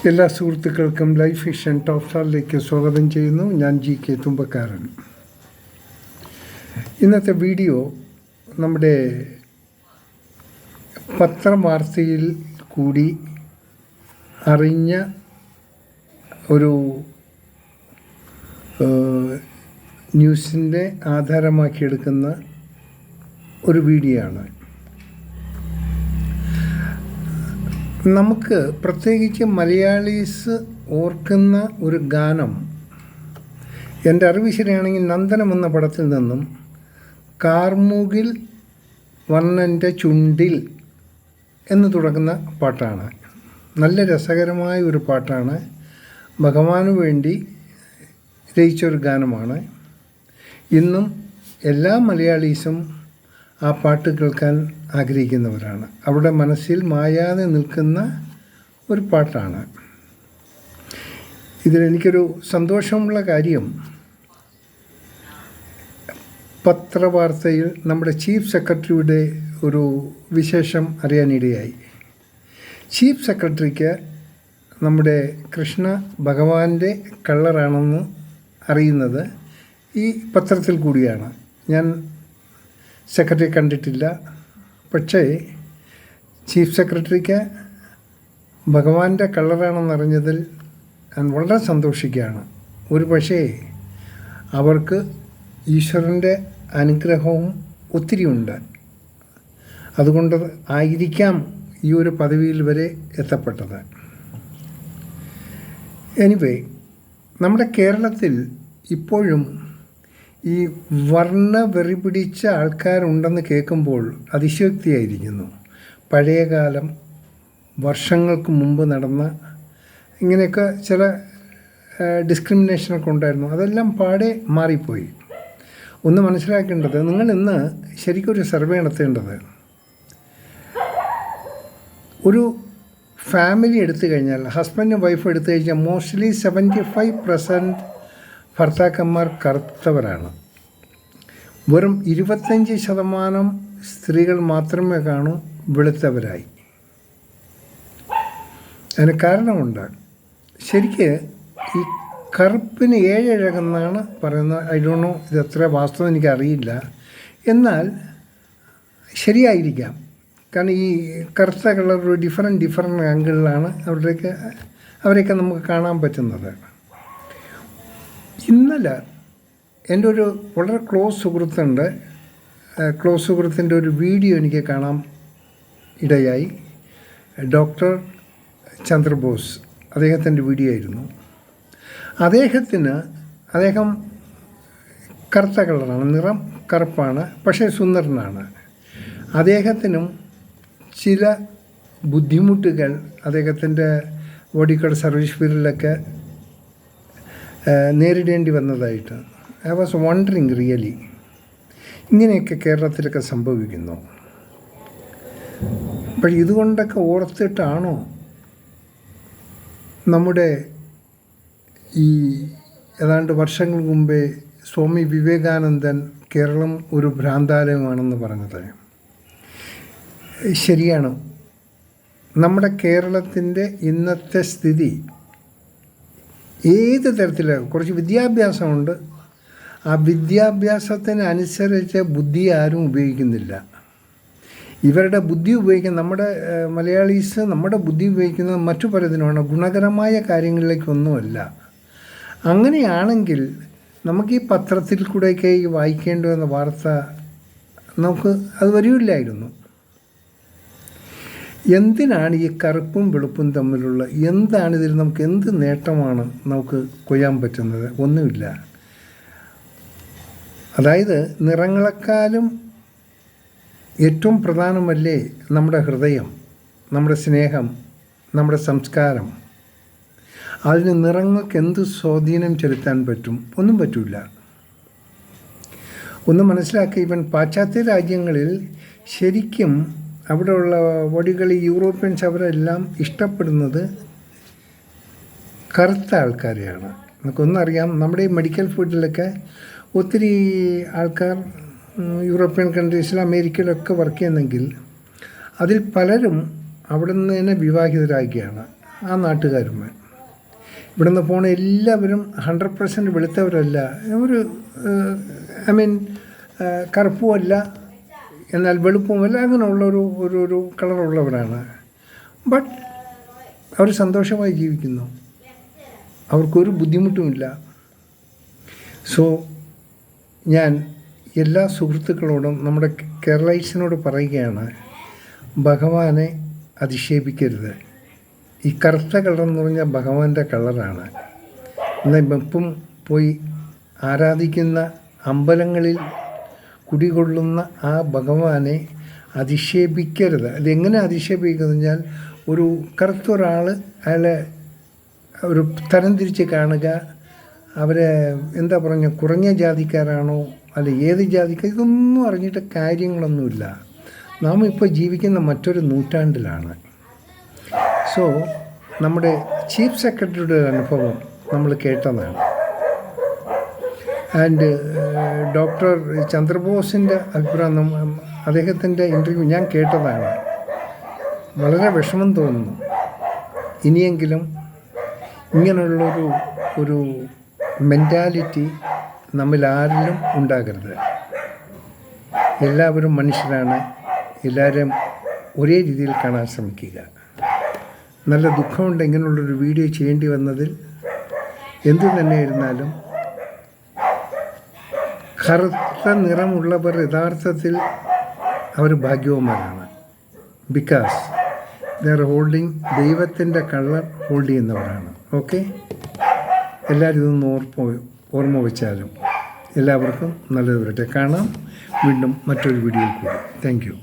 എല്ലാ സുഹൃത്തുക്കൾക്കും life fiction top സ്റ്റാറിലേക്ക് സ്വാഗതം ചെയ്യുന്നു. ഞാൻ GK തുമ്പക്കാരൻ. ഇന്നത്തെ വീഡിയോ നമ്മുടെ പത്രവാർത്തയിൽ കൂടി അറിഞ്ഞ ഒരു ന്യൂസിൻ്റെ ആധാരമാക്കിയെടുക്കുന്ന ഒരു വീഡിയോ ആണ്. നമുക്ക് പ്രത്യേകിച്ച് മലയാളീസ് ഓർക്കുന്ന ഒരു ഗാനം, എൻ്റെ അറിവ് ശരിയാണെങ്കിൽ നന്ദനം എന്ന പടത്തിൽ നിന്നും കാർമുകിൽ വർണ്ണൻ്റെ ചുണ്ടിൽ എന്ന് തുടങ്ങുന്ന പാട്ടാണ്. നല്ല രസകരമായ ഒരു പാട്ടാണ്. ഭഗവാന് വേണ്ടി രചിച്ചൊരു ഗാനമാണ്. ഇന്നും എല്ലാ മലയാളീസും ആ പാട്ട് കേൾക്കാൻ ആഗ്രഹിക്കുന്നവരാണ്. അവരുടെ മനസ്സിൽ മായാതെ നിൽക്കുന്ന ഒരു പാട്ടാണ്. ഇതിലെനിക്കൊരു സന്തോഷമുള്ള കാര്യം, പത്രവാർത്തയിൽ നമ്മുടെ ചീഫ് സെക്രട്ടറിയുടെ ഒരു വിശേഷം അറിയാനിടയായി. ചീഫ് സെക്രട്ടറിക്ക് നമ്മുടെ കൃഷ്ണ ഭഗവാന്റെ കളറാണെന്ന് അറിയുന്നത് ഈ പത്രത്തിൽ കൂടിയാണ്. ഞാൻ സെക്രട്ടറി കണ്ടിട്ടില്ല, പക്ഷേ ചീഫ് സെക്രട്ടറിക്ക് ഭഗവാന്റെ കളറാണെന്നറിഞ്ഞതിൽ ഞാൻ വളരെ സന്തോഷിക്കുകയാണ്. ഒരു പക്ഷേ അവർക്ക് ഈശ്വരൻ്റെ അനുഗ്രഹവും ഒത്തിരിയുണ്ട്. അതുകൊണ്ട് ആയിരിക്കാം ഈ ഒരു പദവിയിൽ വരെ എത്തപ്പെട്ടത്. എനിവേ, നമ്മുടെ കേരളത്തിൽ ഇപ്പോഴും ഈ വർണ്ണവെറി പിടിച്ച ആൾക്കാരുണ്ടെന്ന് കേൾക്കുമ്പോൾ അതിശയോക്തിയായിരിക്കുന്നു. പഴയകാലം വർഷങ്ങൾക്ക് മുമ്പ് നടന്ന ഇങ്ങനെയൊക്കെ ചില ഡിസ്ക്രിമിനേഷനൊക്കെ ഉണ്ടായിരുന്നു. അതെല്ലാം പാടെ മാറിപ്പോയി. ഒന്ന് മനസ്സിലാക്കേണ്ടത്, നിങ്ങൾ ഇന്ന് ശരിക്കൊരു സർവേ നടത്തേണ്ടത്, ഒരു ഫാമിലി എടുത്തു കഴിഞ്ഞാൽ, ഹസ്ബൻഡും വൈഫും എടുത്തു കഴിഞ്ഞാൽ മോസ്റ്റ്ലി 75% ഭർത്താക്കന്മാർ കറുത്തവരാണ്. വെറും 25% സ്ത്രീകൾ മാത്രമേ കാണൂ വെളുത്തവരായി. അതിന് കാരണമുണ്ട്. ശരിക്ക് ഈ കറുപ്പിന് 7 അഴകെന്നാണ് പറയുന്നത്. ഐ ഡോണ്ട് നോ, ഇത് എത്ര വാസ്തവം എനിക്കറിയില്ല. എന്നാൽ ശരിയായിരിക്കാം. കാരണം ഈ കറുത്ത കളർ ഒരു ഡിഫറെൻറ്റ് ആംഗിളിലാണ് അവരെയൊക്കെ നമുക്ക് കാണാൻ പറ്റുന്നത്. ഇന്നലെ എൻ്റെ ഒരു വളരെ ക്ലോസ് സുഹൃത്തിൻ്റെ ഒരു വീഡിയോ എനിക്ക് കാണാൻ ഇടയായി. ഡോക്ടർ ചന്ദ്രബോസ്, അദ്ദേഹത്തിൻ്റെ വീഡിയോ ആയിരുന്നു. അദ്ദേഹം കറുത്ത കളറാണ്, നിറം കറുപ്പാണ്, പക്ഷേ സുന്ദരനാണ്. അദ്ദേഹത്തിനും ചില ബുദ്ധിമുട്ടുകൾ അദ്ദേഹത്തിൻ്റെ ബോഡിക്കോട് സർവീസ് ഫീൽഡിലൊക്കെ നേരിടേണ്ടി വന്നതായിട്ട് ഐ വാസ് വണ്ടറിങ് റിയലി, ഇങ്ങനെയൊക്കെ കേരളത്തിലൊക്കെ സംഭവിക്കുന്നു. അപ്പോൾ ഇതുകൊണ്ടൊക്കെ ഓർത്തിട്ടാണോ നമ്മുടെ ഈ ഏതാണ്ട് വർഷങ്ങൾക്ക് മുമ്പേ സ്വാമി വിവേകാനന്ദൻ കേരളം ഒരു ഭ്രാന്താലയമാണെന്ന് പറഞ്ഞത്? ശരിയാണ്. നമ്മുടെ കേരളത്തിൻ്റെ ഇന്നത്തെ സ്ഥിതി ഏത് തരത്തിൽ, കുറച്ച് വിദ്യാഭ്യാസമുണ്ട്, ആ വിദ്യാഭ്യാസത്തിനനുസരിച്ച് ബുദ്ധി ആരും ഉപയോഗിക്കുന്നില്ല. ഇവരുടെ ബുദ്ധി ഉപയോഗിക്കുന്ന നമ്മുടെ മലയാളീസ് നമ്മുടെ ബുദ്ധി ഉപയോഗിക്കുന്നത് മറ്റു പലതിനുമാണ്, ഗുണകരമായ കാര്യങ്ങളിലേക്കൊന്നുമല്ല. അങ്ങനെയാണെങ്കിൽ നമുക്ക് ഈ പത്രത്തിൽ കൂടെയൊക്കെ ഈ വായിക്കേണ്ടി വന്ന വാർത്ത നമുക്ക് അത് വരില്ലായിരുന്നു. എന്തിനാണ് ഈ കറുപ്പും വെളുപ്പും തമ്മിലുള്ള, എന്താണിതിൽ നമുക്ക് എന്ത് നേട്ടമാണ് നമുക്ക് കൊയ്യാൻ പറ്റുന്നത്? ഒന്നുമില്ല. അതായത് നിറങ്ങളെക്കാളും ഏറ്റവും പ്രധാനമല്ലേ നമ്മുടെ ഹൃദയം, നമ്മുടെ സ്നേഹം, നമ്മുടെ സംസ്കാരം. അതിന് നിറങ്ങൾക്ക് എന്ത് സ്വാധീനം ചെലുത്താൻ പറ്റും? ഒന്നും പറ്റില്ല. ഒന്ന് മനസ്സിലാക്കുക, ഇവൻ പാശ്ചാത്യ രാജ്യങ്ങളിൽ ശരിക്കും അവിടെയുള്ള വടികൾ, യൂറോപ്യൻസ് അവരെല്ലാം ഇഷ്ടപ്പെടുന്നത് കറുത്ത ആൾക്കാരെയാണ്. നമുക്കൊന്നറിയാം, നമ്മുടെ ഈ മെഡിക്കൽ ഫീൽഡിലൊക്കെ ഒത്തിരി ആൾക്കാർ യൂറോപ്യൻ കൺട്രീസിൽ അമേരിക്കയിലൊക്കെ വർക്ക് ചെയ്യുന്നെങ്കിൽ അതിൽ പലരും അവിടെ നിന്ന് തന്നെ വിവാഹിതരാക്കുകയാണ്. ആ നാട്ടുകാരും. ഇവിടുന്ന് പോണ എല്ലാവരും 100% വെളുത്തവരല്ല, ഒരു ഐ മീൻ കറുപ്പുമല്ല എന്നാൽ വെളുപ്പുമല്ല, അങ്ങനെയുള്ള ഒരു കളറുള്ളവരാണ്. ബട്ട് അവർ സന്തോഷമായി ജീവിക്കുന്നു, അവർക്കൊരു ബുദ്ധിമുട്ടുമില്ല. സോ ഞാൻ എല്ലാ സുഹൃത്തുക്കളോടും നമ്മുടെ കേരളീസിനോട് പറയുകയാണ്, ഭഗവാനെ അധിക്ഷേപിക്കരുത്. ഈ കറുത്ത കളർ എന്ന് പറഞ്ഞാൽ ഭഗവാന്റെ കളറാണ്. എന്നാൽ ഇപ്പം പോയി ആരാധിക്കുന്ന അമ്പലങ്ങളിൽ കുടികൊള്ളുന്ന ആ ഭഗവാനെ അധിക്ഷേപിക്കരുത്. അതെങ്ങനെ അധിക്ഷേപിക്കുന്നത് കഴിഞ്ഞാൽ, ഒരു കറുത്ത ഒരാൾ അയാളെ ഒരു തരം തിരിച്ച് കാണുക, അവരെ എന്താ പറഞ്ഞ കുറഞ്ഞ ജാതിക്കാരാണോ അല്ല ഏത് ജാതിക്കാർ, ഇതൊന്നും അറിഞ്ഞിട്ട് കാര്യങ്ങളൊന്നുമില്ല. നാം ഇപ്പോൾ ജീവിക്കുന്ന മറ്റൊരു നൂറ്റാണ്ടിലാണ്. സോ നമ്മുടെ ചീഫ് സെക്രട്ടറിയുടെ അനുഭവം നമ്മൾ കേട്ടതാണ്. ആൻഡ് ഡോക്ടർ ചന്ദ്രബോസിൻ്റെ അഭിപ്രായം, അദ്ദേഹത്തിൻ്റെ ഇൻ്റർവ്യൂ ഞാൻ കേട്ടതാണ്. വളരെ വിഷമം തോന്നുന്നു. ഇനിയെങ്കിലും ഇങ്ങനെയുള്ളൊരു മെൻറ്റാലിറ്റി നമ്മിൽ ആരിലും ഉണ്ടാകരുത്. എല്ലാവരും മനുഷ്യരാണ്, എല്ലാവരും ഒരേ രീതിയിൽ കാണാൻ ശ്രമിക്കുക. നല്ല ദുഃഖമുണ്ട് ഇങ്ങനെയുള്ളൊരു വീഡിയോ ചെയ്യേണ്ടി വന്നതിൽ. എന്തു തന്നെയായിരുന്നാലും കറുത്ത നിറമുള്ളവർ യഥാർത്ഥത്തിൽ അവർ ഭാഗ്യവാന്മാരാണ്. ബിക്കോസ് ദേ ആർ ഹോൾഡിങ് ദൈവത്തിൻ്റെ കളർ ഹോൾഡ് ചെയ്യുന്നവരാണ്. ഓക്കെ, എല്ലാവരും ഇതൊന്ന് ഓർമ്മ വെച്ചാലും എല്ലാവർക്കും നല്ലത് വരട്ടെ. കാണാം വീണ്ടും മറ്റൊരു വീഡിയോയിൽ കൂടി. Thank you.